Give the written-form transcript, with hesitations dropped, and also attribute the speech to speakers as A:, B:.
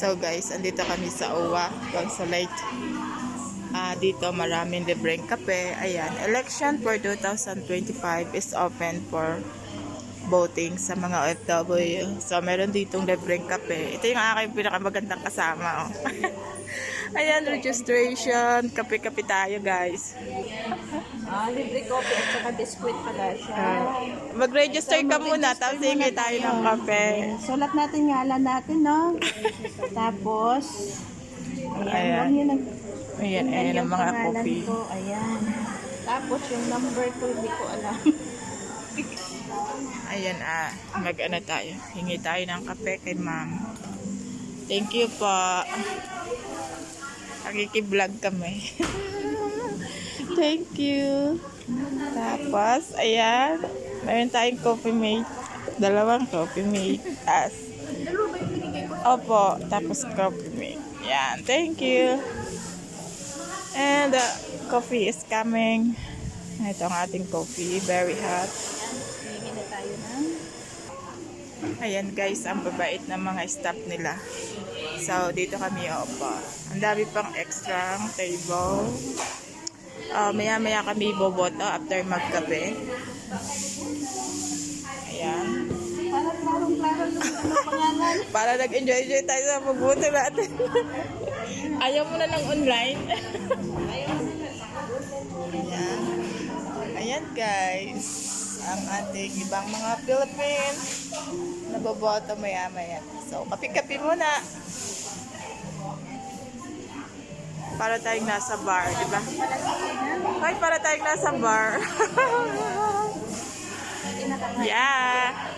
A: So guys, andito kami sa OWA Consulate. Dito maraming libreng kape. Ayan, election for 2025 is open for voting sa mga OFW. So meron ditong libreng kape. Ito yung aking pinakamagandang kasama. Oh. Ayan, registration. Kape-kape tayo guys.
B: Libre coffee at saka biskuit pala siya.
A: Mag-register ka muna, tapos hingi tayo ng kape.
B: Sulat natin ngalan natin, no? Tapos,
A: Ayan.
B: Ayan
A: Ayan ang mga coffee.
B: Ko, ayan. Tapos yung number ko, hindi ko alam.
A: Ayan, mag-ano tayo. Hingi tayo ng kape kay ma'am. Thank you po. Nakiki-vlog kami. Thank you. Tapos, ayan. Mayroon tayong coffee mate. Dalawang coffee mate. Opo. Tapos coffee mate. Ayan. Thank you. And the coffee is coming. Ito ang ating coffee. Very hot.
B: Hingi na tayo ng
A: Ayan guys, ang babait ng mga staff nila. So, dito kami opo. Ang dami pang extra table. Maya-maya kami boboto after magkape. Ayan.
B: parang klarong-klaro yung pangalan.
A: Para nag-enjoy tayo sa pagboto natin. Ayaw mo na ng online. Ayan. Ayan guys. Ang ating ibang mga Philippines na boboto maya-maya. So, kape-kape muna. Para tayong nasa bar, di ba? Ay, para tayong nasa bar. Yeah.